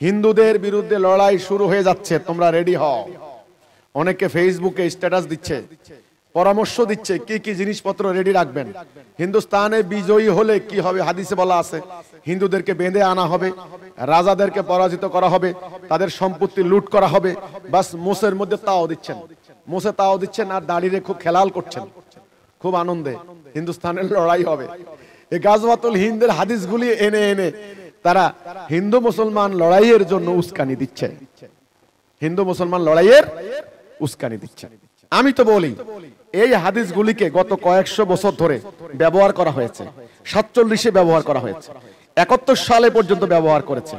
হিন্দুদের বিরুদ্ধে লড়াই শুরু হয়ে যাচ্ছে, তোমরা রেডি হও। অনেকে ফেসবুকে স্ট্যাটাস দিচ্ছে, পরামর্শ দিচ্ছে কি কি জিনিসপত্র রেডি রাখবেন। হিন্দুস্তানে বিজয়ী হলে কি হবে, হাদিসে বলা আছে হিন্দুদেরকে বেঁধে আনা হবে, রাজাদেরকে পরাজিত করা হবে, তাদের সম্পত্তি লুট করা হবে। বাস মোসের মধ্যে তাও দিচ্ছেন, মোসে তাও দিচ্ছেন আর দাঁড়িয়ে খুব খেলাল করছেন, খুব আনন্দে হিন্দুস্তানের লড়াই হবে। এই গাজওয়াতুল হিন্দের হাদিসগুলি এনে এনে তারা হিন্দু মুসলমান লড়াইয়ের জন্য উস্কানি দিচ্ছে, হিন্দু মুসলমান লড়াইয়ের উস্কানি দিচ্ছে। আমি তো বলি এই হাদিসগুলিকে গত কয়েকশো বছর ধরে ব্যবহার করা হয়েছে, 47-এ ব্যবহার করা হয়েছে, 71 সালে পর্যন্ত ব্যবহার করেছে।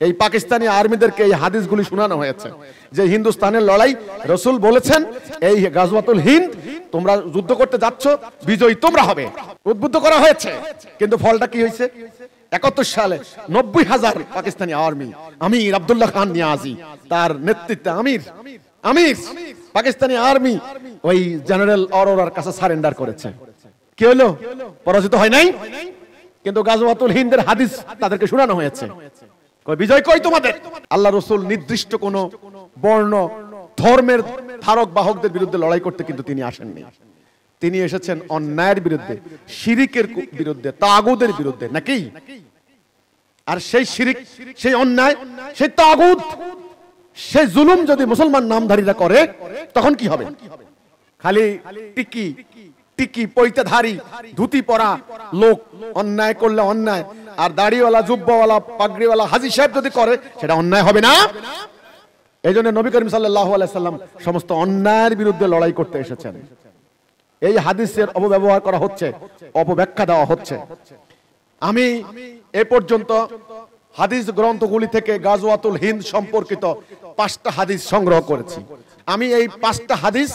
এই পাকিস্তানি আর্মিদেরকে এই হাদিসগুলি শোনানো হয়েছে যে হিন্দুস্তানের লড়াই, রাসূল বলেছেন এই গাজওয়াতুল হিন্দ তোমরা যুদ্ধ করতে যাচ্ছ, বিজয়ী তোমরা হবে, উদ্বুদ্ধ করা হয়েছে। কিন্তু ফলটা কি হয়েছে? 71 সালে 90,000 পাকিস্তানি আর্মি, আমির আব্দুল্লাহ খান নিয়াজি তার নেতৃত্বে আমির পাকিস্তানি আর্মি ওই জেনারেল অরোরার কাছে সারেন্ডার করেছে। কি হলো? পরাজিত হয় নাই, কিন্তু গাজওয়াতুল হিন্দের হাদিস তাদেরকে শোনানো হয়েছে। বিজয় কই তোমাদের? আল্লাহ রাসূল নির্দিষ্ট কোন বর্ণ ধর্মের ধারক বাহকদের বিরুদ্ধে লড়াই করতে কিন্তু তিনি আসেননি। তিনি এসেছেন অন্যায়ের বিরুদ্ধে, শিরিকের বিরুদ্ধে, তাগুদের বিরুদ্ধে, নাকি? আর সেই শিরিক, সেই অন্যায়, সেই তাগুত, সেই জুলুম যদি মুসলমান নামধারীরা করে তখন কি হবে? খালি টিকি পৈতেধারী ধুতি পরা লোক অন্যায় করলে অন্যায়, আর দাড়িওয়ালা জুব্বাওয়ালা পাগড়িওয়ালা হাজী সাহেব যদি করে সেটা অন্যায় হবে না? এই জন্য নবী করিম সাল্লাল্লাহু আলাইহি সাল্লাম সমস্ত অন্যায়ের বিরুদ্ধে লড়াই করতে এসেছেন। এই হাদিসের অপব্যবহার করা হচ্ছে, অপব্যাখ্যা দেওয়া হচ্ছে। আমি এ পর্যন্ত হাদিস গ্রন্থগুলি থেকে গাজওয়াতুল হিন্দ সম্পর্কিত 5টা হাদিস সংগ্রহ করেছি। আমি এই 5টা হাদিস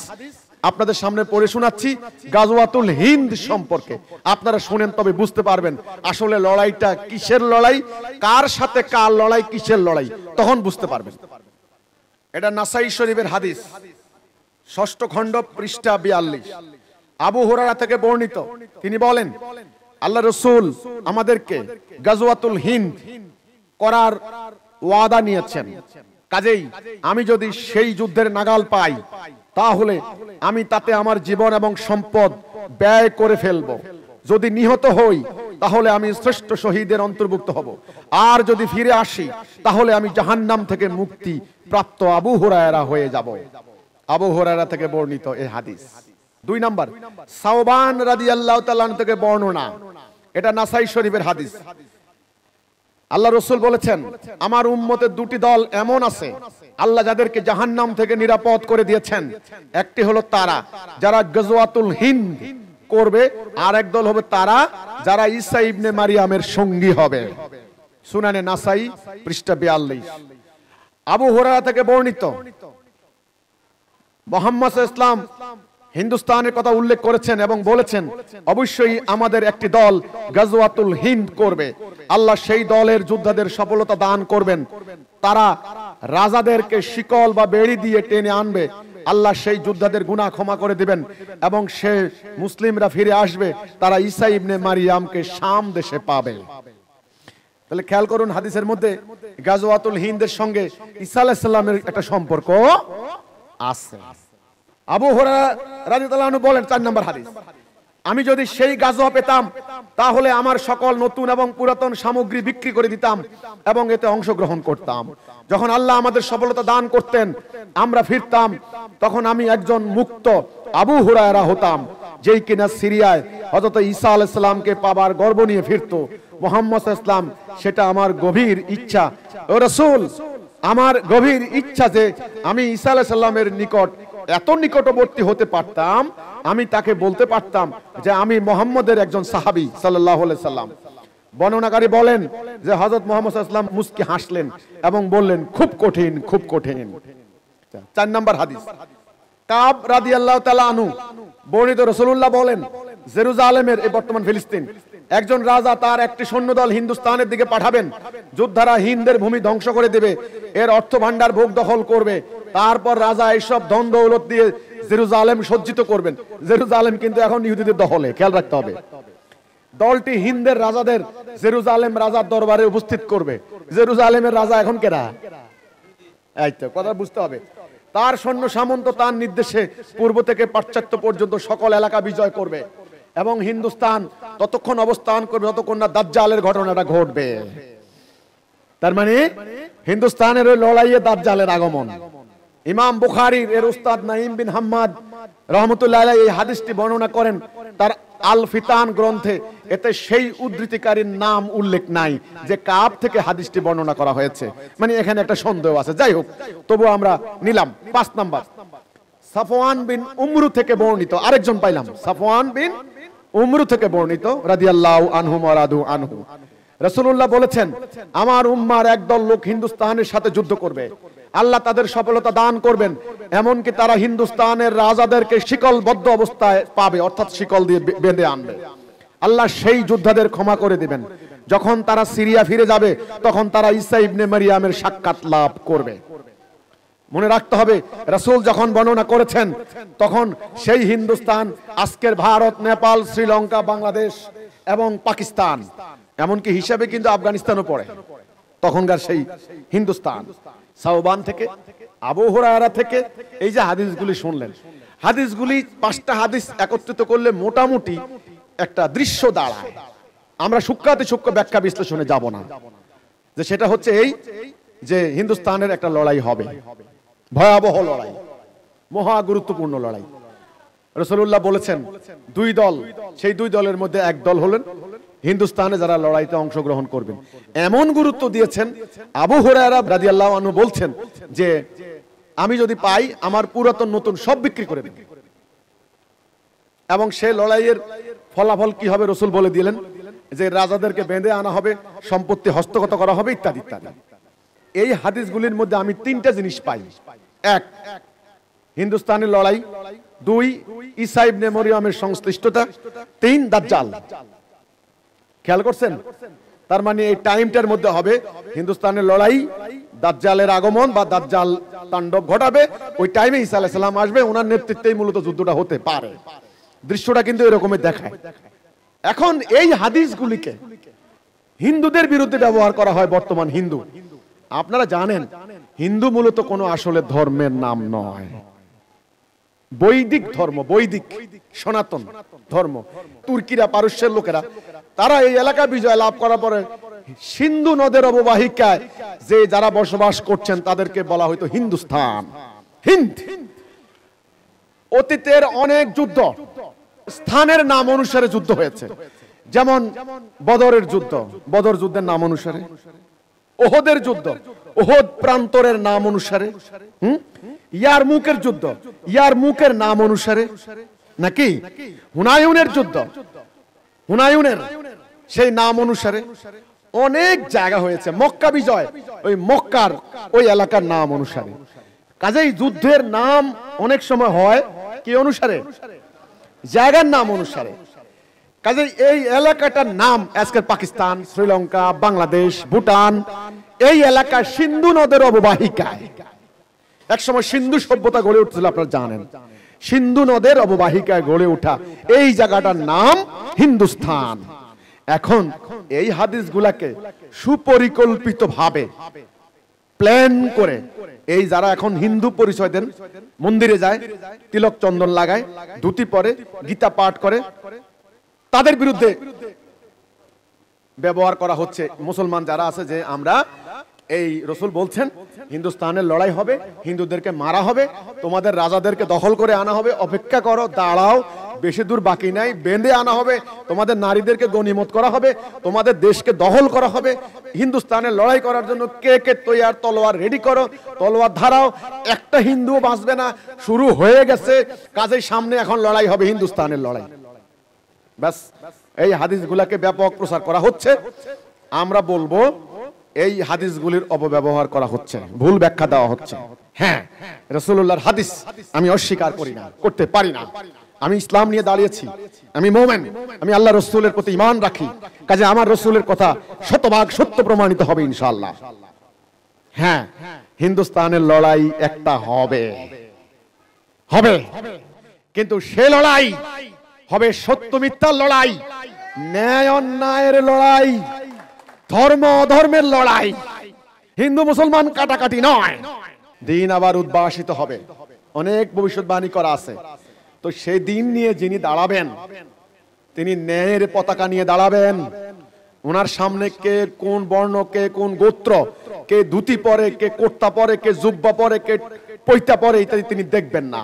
আপনাদের সামনে পড়ে শোনাচ্ছি গাজওয়াতুল হিন্দ সম্পর্কে। আপনারা শুনেন তবে বুঝতে পারবেন আসলে লড়াইটা কিসের লড়াই, কার সাথে কার লড়াই, কিসের লড়াই, তখন বুঝতে পারবেন। এটা নাসাই শরীফের হাদিস, 6ষ্ঠ খণ্ড, পৃষ্ঠা 42। আবু হুরায়রা থেকে বর্ণিত, তিনি বলেন আল্লাহ রাসূল আমাদেরকে গাজওয়াতুল হিন্দ করার ওয়াদা নিয়েছেন। কাজেই আমি যদি সেই যুদ্ধের নাগাল পাই তাহলে আমি তাতে আমার জীবন এবং সম্পদ ব্যয় করে ফেলব। যদি নিহত হই তাহলে আমি শ্রেষ্ঠ শহীদের অন্তর্ভুক্ত হব, আর যদি ফিরে আসি তাহলে আমি জাহান্নাম থেকে মুক্তি প্রাপ্ত আবু হুরায়রা হয়ে যাব। আবু হুরায়রা থেকে বর্ণিত এই হাদিস। 2 নাম্বার, সাওবান রাদিয়াল্লাহু তাআলা আনহু থেকে বর্ণনা, এটা নাসাই শরীফের হাদিস। আল্লাহ রাসূল বলেছেন আমার উম্মতের 2টি দল এমন আছে আল্লাহ যাদেরকে জাহান্নাম থেকে নিরাপদ করে দিয়েছেন। একটি হলো তারা যারা গাজওয়াতুল হিন্দ করবে, আর এক দল হবে তারা যারা ঈসা ইবনে মারিয়ামের সঙ্গী হবে। সুনানে নাসাই, পৃষ্ঠা 42। আবু হুরায়রা থেকে বর্ণিত, মুহাম্মদ সাল্লাল্লাহু আলাইহি ওয়াসাল্লাম হিন্দুস্তানের কথা উল্লেখ করেছেন এবং বলেছেন অবশ্যই আমাদের একটি দল গাজওয়াতুল হিন্দ করবে। আল্লাহ সেই দলের যোদ্ধাদের সফলতা দান করবেন। তারা রাজাদেরকে শিকল বা বেড়ি দিয়ে টেনে আনবে। আল্লাহ সেই যোদ্ধাদের গুনাহ ক্ষমা করে দিবেন এবং সে মুসলিমরা ফিরে আসবে। তারা ঈসা ইবনে মারিয়ামকে শাম দেশে পাবে। তাহলে খেয়াল করুন, হাদিসের মধ্যে গাজওয়াতুল হিন্দের সঙ্গে ঈসা আলাইহিস সালামের একটা সম্পর্ক আছে। আবু হুরায়রা রাদিয়াল্লাহু আনহু বলেন, 4 নম্বর হাদিস, আমি যদি সেই গাজওয়া পেতাম তাহলে আমার সকল নতুন এবং পুরাতন সামগ্রী বিক্রি করে দিতাম এবং এতে অংশগ্রহণ করতাম। যখন আল্লাহ আমাদের সফলতা দান করতেন আমরা ফিরতাম, তখন আমি একজন মুক্ত আবু হুরায়রা হতাম, যেই কিনা সিরিয়ায় হযরত ঈসা আলাইহিস সালামকে পাবার গর্ব নিয়ে ফিরতো। মুহাম্মদ সাল্লাল্লাহু আলাইহি ওয়াসাল্লাম, সেটা আমার গভীর ইচ্ছা ও রাসূল, আমার গভীর ইচ্ছা যে আমি ঈসা আলাইহিস সালামের নিকট এত নিকটবর্তী হতে পারতাম, আমি তাকে বলতে পারতাম যে আমি মুহাম্মদের একজন সাহাবী সাল্লাল্লাহু আলাইহি সাল্লাম। বর্ণনাকারী বলেন যে হযরত মুহাম্মদ সাল্লাল্লাহু আলাইহি ওয়াসাল্লাম মুস্কি হাসলেন এবং বললেন খুব কঠিন, খুব কঠিন। 4 নম্বর হাদিস, কাব রাদিয়াল্লাহু তাআলা আনহু বর্ণিত, রাসূলুল্লাহ বলেন জেরুজালেমের, এই বর্তমান ফিলিস্তিন, একজন রাজা তার একটি সৈন্যদল হিন্দুস্তানের দিকে পাঠাবেন। যোদ্ধারা হিন্দের ভূমি ধ্বংস করে দেবে, এর অর্থ ভান্ডার ভোগ দখল করবে। তারপর রাজা এইসব ধন দৌলত দিয়ে জেরুজালেম সজ্জিত করবেন। জেরুজালেম কিন্তু এখন ইহুদিদের দখলে, খেয়াল রাখতে হবে। দলটি হিন্দের রাজাদের জেরুজালেম রাজার দরবারে উপস্থিত করবে। জেরুজালেমের রাজা এখন কেরা? এই তো কথা বুঝতে হবে। তার সৈন্য সামন্ত তার নির্দেশে পূর্ব থেকে পাশ্চাত্য পর্যন্ত সকল এলাকা বিজয় করবে এবং হিন্দুস্তান ততক্ষণ অবস্থান করবে যতক্ষণ না দাজ্জালের ঘটনাটা ঘটবে। তার মানে হিন্দুস্তানের ওই লড়াইয়ে দাজ্জালের আগমন। ইমাম বুখারীর এর উস্তাদ নাঈম বিন হাম্মাদ রহমতুল্লাহ আলাইহি এই হাদিসটি বর্ণনা করেন তার আল ফিতান গ্রন্থে। এতে সেই উদ্ধৃতিকারীর নাম উল্লেখ নাই যে কাব থেকে হাদিসটি বর্ণনা করা হয়েছে, মানে এখানে একটা সন্দেহ আছে। যাই হোক, তবু আমরা নিলাম 5 নাম্বার। সাফওয়ান বিন উমরু থেকে বর্ণিত, আরেকজন পাইলাম, সাফওয়ান বিন উমরু থেকে বর্ণিত রাদিয়াল্লাহু আনহু ওয়া রাদু আনহু। রাসূলুল্লাহ বলেছেন, আমার উম্মার একদল লোক হিন্দুস্তানের সাথে যুদ্ধ করবে, আল্লাহ তাদের সফলতা দান করবেন, এমনকি তারা হিন্দুস্তানের রাজাদেরকে শিকলবদ্ধ অবস্থায় পাবে, অর্থাৎ শিকল দিয়ে বেঁধে আনবে। আল্লাহ সেই যোদ্ধাদের ক্ষমা করে দিবেন। যখন তারা সিরিয়া ফিরে যাবে তখন তারা ঈসা ইবনে মারিয়ামের সাক্ষাৎ লাভ করবে। মনে রাখতে হবে, রাসূল যখন বর্ণনা করেছেন তখন সেই হিন্দুস্তান আজকের ভারত, নেপাল, শ্রীলঙ্কা, বাংলাদেশ এবং পাকিস্তান, এমনকি হিসাবে কিন্তু আফগানিস্তানও পড়ে, তখনকার সেই হিন্দুস্তান। সাওবান থেকে, আবু হুরায়রা থেকে এই যে হাদিসগুলি শুনলেন, হাদিসগুলি 5টা হাদিস একত্রিত করলে মোটামুটি একটা দৃশ্য দাঁড়ায়। আমরা সূক্ষ্মাতি সূক্ষ্ম ব্যাখ্যা বিশ্লেষণে যাব না, যে সেটা হচ্ছে এই যে হিন্দুস্তানের একটা লড়াই হবে, ভয়াবহ লড়াই, মহা গুরুত্বপূর্ণ লড়াই। রাসূলুল্লাহ বলেছেন 2 দল, সেই 2 দলের মধ্যে এক দল হলেন হিন্দুস্তানে যারা লড়াইতে অংশগ্রহণ করবেন। এমন গুরুত্ব দিয়েছেন, আবু হুরায়রা রাদিয়াল্লাহু আনহু বলছেন যে আমি যদি পাই আমার পুরাতন নতুন সব বিক্রি করে দেব। এবং সেই লড়াইয়ের ফলাফল কি হবে রাসূল বলে দিলেন, যে রাজাদেরকে বেঁধে আনা হবে, সম্পত্তি হস্তগত করা হবে, ইত্যাদি ইত্যাদি। এই হাদিসগুলির মধ্যে আমি 3টা জিনিস পাই। 1, হিন্দুস্তানের লড়াই; 2, ঈসা ইবনে মারিয়ামের সংশ্লিষ্টতা; 3, দাজ্জাল। খেয়াল করছেন? তার মানে এই টাইমটার মধ্যে হবে হিন্দুস্তানের লড়াই, দাজ্জালের আগমন বা দাজ্জাল তাণ্ডব ঘটাবে, ওই টাইমে ঈসা আলাইহিস সালাম আসবে, ওনার নেতৃত্বেই মূলত যুদ্ধটা হতে পারে। দৃশ্যটা কিন্তু এরকমই দেখায়। এখন এই হাদিসগুলিকে হিন্দুদের বিরুদ্ধে ব্যবহার করা হয় বর্তমান হিন্দু। আপনারা জানেন হিন্দু মূলত কোনো আসলে ধর্মের নাম নয়, বৈদিক ধর্ম, বৈদিক সনাতন ধর্ম। তুর্কিরা, পারস্যের লোকেরা, তারা এই এলাকা বিজয় লাভ করার পরে সিন্ধু নদের অববাহিকায় যে যারা বসবাস করছেন তাদেরকে বলা হয়তো হিন্দুস্তান, হিন্দ। অতীতের অনেক যুদ্ধ স্থানের নাম অনুসারে যুদ্ধ হয়েছে, যেমন বদরের যুদ্ধ, বদর যুদ্ধের নাম অনুসারে; ওহদের যুদ্ধ, ওহদ প্রান্তরের নাম অনুসারে; ইয়ারমুকের যুদ্ধ, ইয়ারমুকের নাম অনুসারে, নাকি হুনায়ুনের যুদ্ধ, হুনায়ুনের সেই নাম অনুসারে। অনেক জায়গা হয়েছে। মক্কা বিজয়, ওই মক্কার ওই এলাকার নাম অনুসারে। কাজেই যুদ্ধের নাম অনেক সময় হয় কি অনুসারে? জায়গার নাম অনুসারে। কাজেই এই এলাকাটার নাম আজকের পাকিস্তান, শ্রীলঙ্কা, বাংলাদেশ, ভুটান, এই এলাকা সিন্ধু নদের অববাহিকায় একসময় সিন্ধু সভ্যতা গড়ে উঠছিল, আপনারা জানেন। সিন্ধু নদের অববাহিকায় গড়ে ওঠা এই জায়গাটার নাম হিন্দুস্তান। এখন এই হাদিসগুলাকে সুপরিকল্পিতভাবে প্ল্যান করে এই যারা এখন হিন্দু পরিচয় দেন, মন্দিরে যায়, তিলক চন্দন লাগায়, ধুতি পরে, গীতা পাঠ করে, তাদের বিরুদ্ধে ব্যবহার করা হচ্ছে। মুসলমান যারা আছে যে আমরা এই রাসূল বলছেন হিন্দুস্তানের লড়াই হবে, হিন্দুদেরকে মারা হবে, তোমাদের রাজাদেরকে দখল করে আনা হবে, অপেক্ষা করো, দাঁড়াও, বেশি দূর বাকি নাই, বেঁধে আনা হবে, তোমাদের নারীদেরকে গনিমত করা হবে, তোমাদের দেশকে দখল করা হবে, হিন্দুস্তানের লড়াই করার জন্য কে কে তৈয়ার, তলোয়ার রেডি করো, তলোয়ার ধারাও, একটা হিন্দুও বাঁচবে না, শুরু হয়ে গেছে, কাজেই সামনে এখন লড়াই হবে, হিন্দুস্তানের লড়াই। ব্যাস, এই হাদিসগুলোকে ব্যাপক প্রচার করা হচ্ছে। আমরা বলবো এই হাদিসগুলির অপব্যবহার করা হচ্ছে, ভুল ব্যাখ্যা দেওয়া হচ্ছে। হ্যাঁ, রাসূলুল্লাহর হাদিস আমি অস্বীকার করি না, করতে পারি না। আমি ইসলাম নিয়ে দাঁড়িয়েছি, আমি মুমিন, আমি আল্লাহ রাসূলের প্রতি ঈমান রাখি, কাজে আমার রাসূলের কথা শতভাগ সত্য প্রমাণিত হবে ইনশাআল্লাহ। হ্যাঁ, হিন্দুস্তানের লড়াই একটা হবে, হবে, কিন্তু সে লড়াই হবে সত্য মিথ্যার লড়াই, ন্যায় অন্যায়ের লড়াই, ধর্ম অধর্মের লড়াই, হিন্দু মুসলমান কাটাকাটি নয়। দিন আবার উদ্ভাসিত হবে, অনেক ভবিষ্যৎবাণী করা আছে। তো সেই দিন নিয়ে যিনি দাঁড়াবেন, তিনি ন্যায়ের পতাকা নিয়ে দাঁড়াবেন। ওনার সামনে কে কোন বর্ণ, কে কোন গোত্র, কে ধুতি পরে, কে কুর্তা পরে, কে জুব্বা পরে, কে পৈতা পরে, ইত্যাদি তিনি দেখবেন না।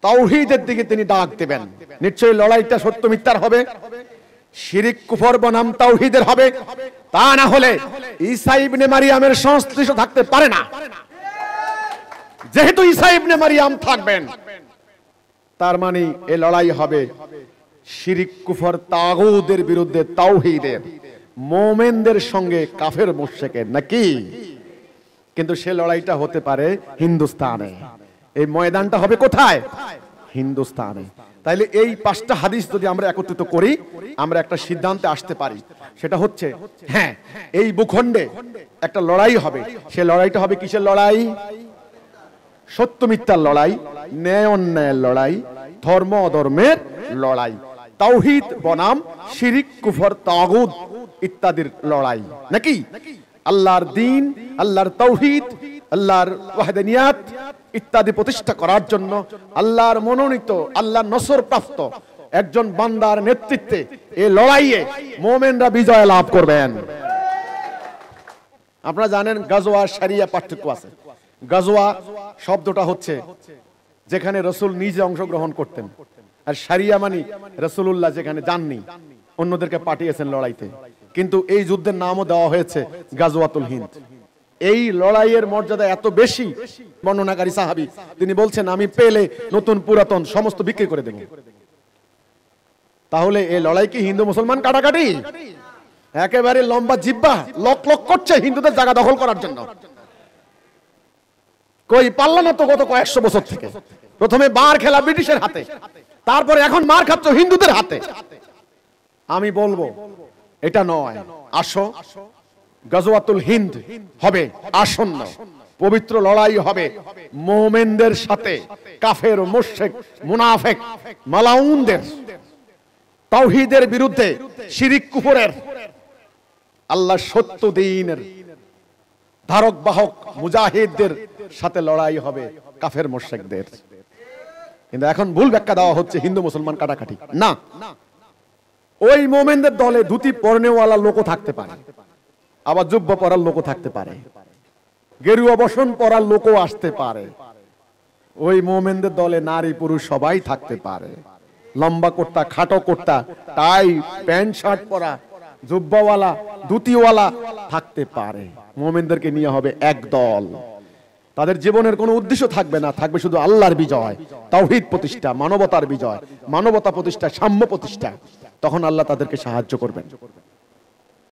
তাওহীদের দিকে তিনি ডাক দেবেন। নিশ্চয়ই লড়াইটা সত্য মিথ্যার হবে, শিরিক কুফর বনাম তাওহীদের হবে। তা না হলে ঈসা ইবনে মারিয়ামের সংশ্লিষ্ট থাকতে পারে না। যেহেতু ঈসা ইবনে মারিয়াম থাকবেন, তার মানে এই লড়াই হবে শিরিক কুফর তাগুদের বিরুদ্ধে তাওহীদের, মুমিনদের সঙ্গে কাফের মুশরিকের, নাকি? কিন্তু সে লড়াইটা হতে পারে হিন্দুস্তানে। এই ময়দানটা হবে কোথায়? হিন্দুস্তানে। তাইলে এই 5টা হাদিস যদি আমরা একত্রিত করি, আমরা একটা সিদ্ধান্তে আসতে পারি। সেটা হচ্ছে, হ্যাঁ, এই ভূখণ্ডে একটা লড়াই হবে। সে লড়াইটা হবে কিসের লড়াই? সত্য মিথ্যার লড়াই, ন্যায় অন্যায়ের লড়াই, ধর্ম অধর্মের লড়াই, তাওহীদ বনাম শিরিক কুফর তাগুত ইত্যাদির লড়াই, নাকি? আল্লাহর দ্বীন, আল্লাহর তাওহীদ, আল্লাহর ওয়াহদানিয়াত ইত্যাদি প্রতিষ্ঠা করার জন্য আল্লাহর মনোনীত, আল্লাহর নসর প্রাপ্ত একজন বান্দার নেতৃত্বে এই লড়াইয়ে মুমিনরা বিজয় লাভ করবেন। আপনারা জানেন গাজওয়া শরিয়া পার্থক্য আছে। গাজওয়া শব্দটা হচ্ছে যেখানে রাসূল নিজে অংশগ্রহণ করতেন, আর শরিয়া মানে রাসূলুল্লাহ যেখানে যাননি, অন্যদেরকে পাঠিয়েছেন লড়াইতে। কিন্তু এই যুদ্ধের নামও দেওয়া হয়েছে গাজওয়াতুল হিন্দ। এই লড়াইয়ের মর্যাদা এত বেশি, বর্ণনাকারী সাহাবী তিনি বলছেন, আমি পেলে নতুন পুরাতন সমস্ত বিক্রি করে দেব। তাহলে এই লড়াই কি হিন্দু মুসলমান কাটাকাটি? একেবারে লম্বা জিব্বা লক লক করছে হিন্দুদের জায়গা দখল করার জন্য। কই পারল না তো গত কয়েকশো বছর থেকে। প্রথমে মার খেলা ব্রিটিশের হাতে, তারপরে এখন মার খাচ্ছ হিন্দুদের হাতে। আমি বলবো এটা নয়। আসো, গাজওয়াতুল হিন্দ হবে আসন্ন, পবিত্র লড়াই হবে মুমিনদের সাথে কাফের, মুশরিক, মুনাফিক, মালাউনদের, তাওহীদের বিরুদ্ধে, শিরিক কুফরের, আল্লাহর সত্য দ্বীনের ধারক বাহক মুজাহিদদের সাথে লড়াই হবে কাফের মুশরিকদের। কিন্তু এখন ভুল ব্যাখ্যা দেওয়া হচ্ছে হিন্দু মুসলমান কাটাকাটি। না, ওই মুমিনদের দলে ধুতি পরনেওয়ালা লোকও থাকতে পারে, আবার জুব্বা পরার লোকও থাকতে পারে, গেরুয়া বসন পরার লোকও আসতে পারে। ওই মুমিনদের দলে নারী পুরুষ সবাই থাকতে পারে। লম্বা কুর্তা, খাটো কুর্তা, টাই, প্যান্ট শার্ট পরা, জুব্বাওয়ালা, ধুতিওয়ালা থাকতে পারে। মুমিনদেরকে নিয়ে হবে এক দল। তাদের জীবনের কোনো উদ্দেশ্য থাকবে না, থাকবে শুধু আল্লাহর বিজয়, তাওহীদ প্রতিষ্ঠা, মানবতার বিজয়, মানবতা প্রতিষ্ঠা, সাম্য প্রতিষ্ঠা। তখন আল্লাহ তাদেরকে সাহায্য করবেন।